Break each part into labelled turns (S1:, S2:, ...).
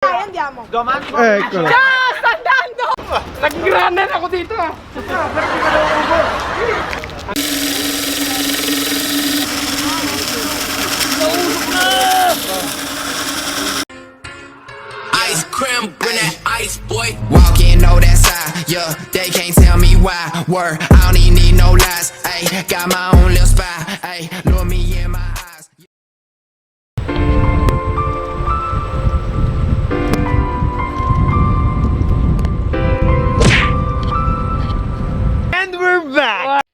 S1: Andiamo.
S2: Eccolo.
S1: Ciao, sta andando!
S3: Nag-granan ako dito ah.
S4: Ice cream, bring that ice, boy. Walk in, know that side, yeah. They can't tell me why. Word, I don't even need no lies. Ayy, got my own little spy. Ayy, look me in my eyes.
S2: And we're back!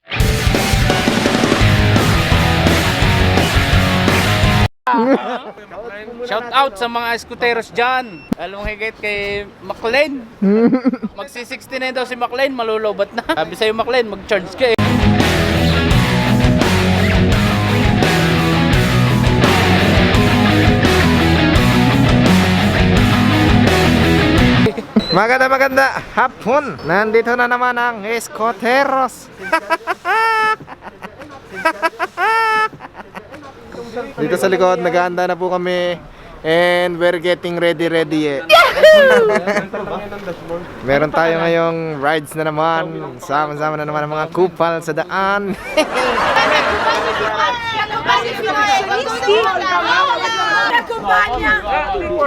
S3: Shout out sa mga eskuteros dyan. Alam mo higit kay McLean. Magsi-69 daw si McLean, malulobat na. Sabi sa'yo McLean, mag-charge ka eh.
S2: Maganda hapon. Nandito na naman ang Escoteros. Dito sa likod, nag-aanda na po kami. And we're getting ready. Meron tayo ngayong rides na naman. Sama-sama na naman ang mga kupal sa daan.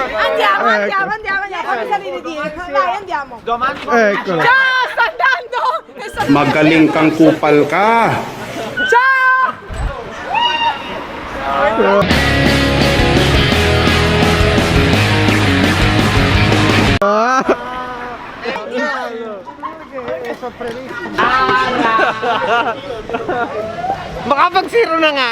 S1: Andiamo. Fammi salire di. Dai, andiamo.
S2: Eccolo.
S1: Ciao, sta andando!
S5: Magaling kang kupal ka.
S1: Ciao!
S2: Makapag-zero na nga.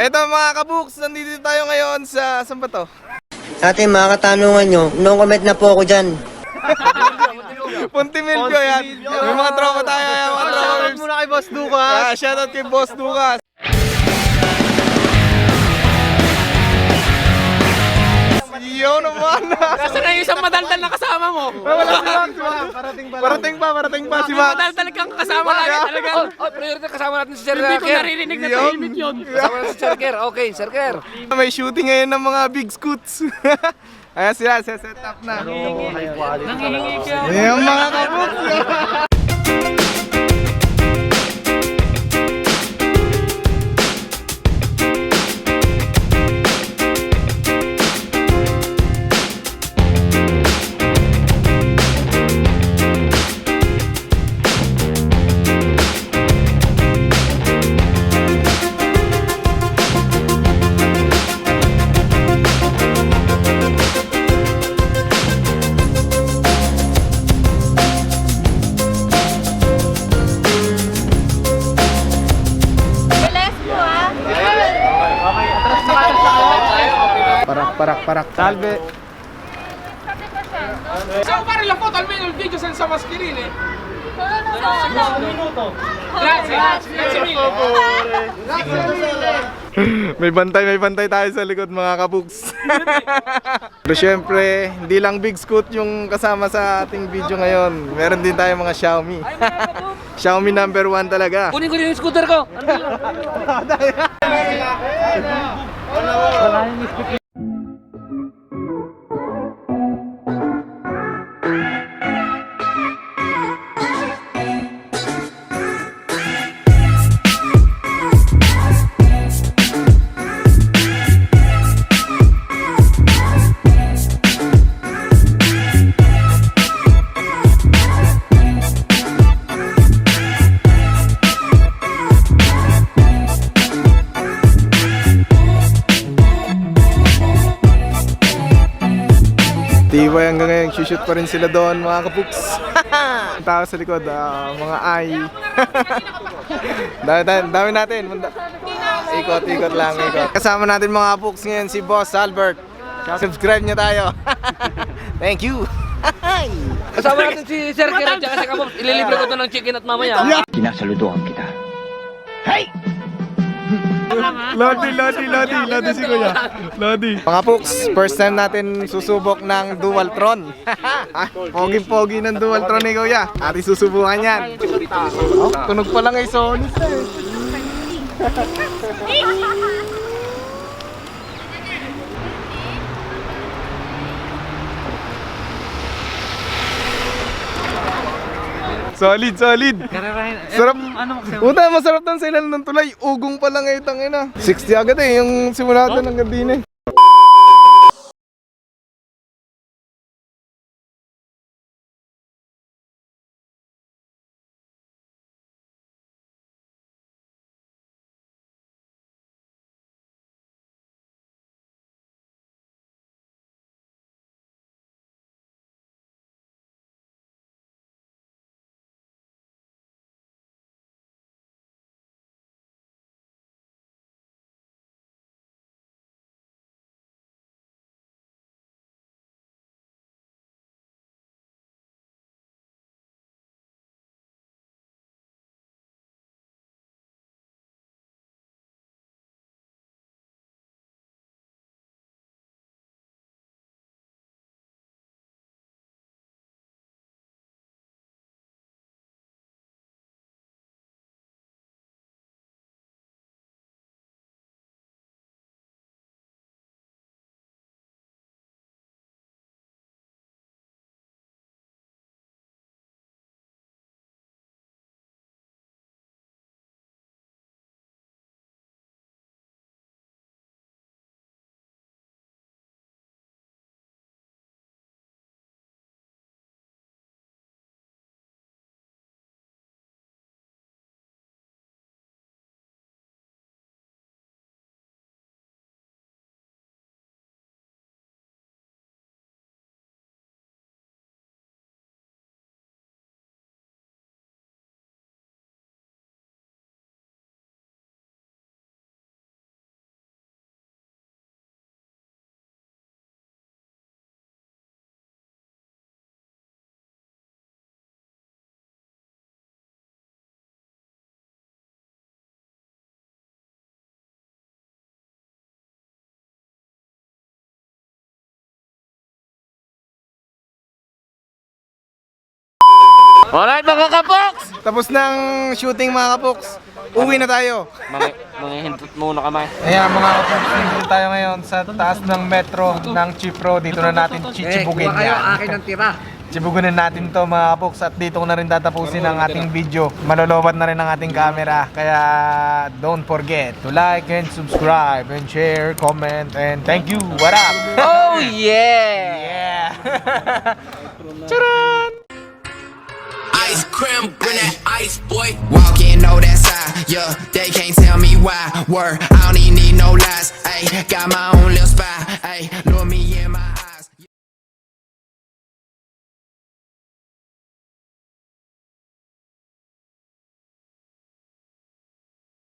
S2: Eto mga kabuks, nandito tayo ngayon sa, saan ba to?
S6: Sa ating mga katanungan nyo, no comment na po ako dyan.
S2: Puntimilyo yan. May mga tropa tayo. Shoutout muna kay Boss Lucas. Shoutout kay Boss Lucas. Yo naman!
S3: Nasaan na yung isang madaldal na kasama mo?
S2: Wala si Max. Parating pa si Max.
S3: Madaldal kang kasama lagi talagang.
S7: Oh, priority kasama natin si Sir
S3: Hindi ko
S7: Kerr.
S3: naririnig na tahimik yun.
S7: Kasama natin si Sir Kerr. Okay, Sir Kerr.
S2: May shooting ngayon ng mga big scoots. Ayan sila, set up na.
S3: Nangihingi ka.
S2: Ayan mga kabuks. parak-parak. Salve.
S8: Possiamo fare la foto almeno il video senza mascherine? Grazie, grazie mille.
S2: May bantay tayo sa likod mga kapuks. Pero syempre, hindi lang Big Scoot yung kasama sa ating video ngayon. Meron din tayo mga Xiaomi. Xiaomi number 1 talaga.
S7: Kunin ko yung scooter ko.
S2: Tibay hanggang ngayon, shoot pa rin sila doon mga kapuks. Ang tao sa likod, mga ay. dami natin. Ikot lang, ikot. Kasama natin mga kapuks ngayon si Boss Albert. Subscribe niya tayo. Thank you.
S7: Kasama natin si Sir Ker at saka si Kapops. Ililibre ko to ng chicken at mamaya.
S6: Kinasaludoan kita.
S2: Lodi si Kuya. Lodi. Mga Puks, first time natin susubok ng dual tron. Pogi-pogi ng dual tron ni Kuya. Ating susubukan yan. Tunog pa lang ay Sony. Solid. Sarap. Puta, masarap ng sailan ng tulay. Ugong pa lang ay tangina. 60 agad eh, yung simulado ng gandine.
S7: Alright mga kapoks!
S2: Tapos ng shooting mga kapuks, uwi na tayo.
S7: Mga hindot muna kamay.
S2: Ayan mga kapuks, nandito tayo ngayon sa taas ng metro ng Chipro. Dito na natin chichibugin yan.
S6: Akin ang tira.
S2: Chibugunin natin to mga kapuks at dito ko na rin tatapusin ang ating video. Malolobat na rin ang ating camera. Kaya don't forget to like and subscribe and share, comment, and thank you. What up?
S7: Oh yeah!
S2: Yeah! Charan!
S4: Ice cream, bring that ice, boy. Walking, know that side, yeah. They can't tell me why. Word, I don't even need no lies. Ayy, got my own little spy. Ayy,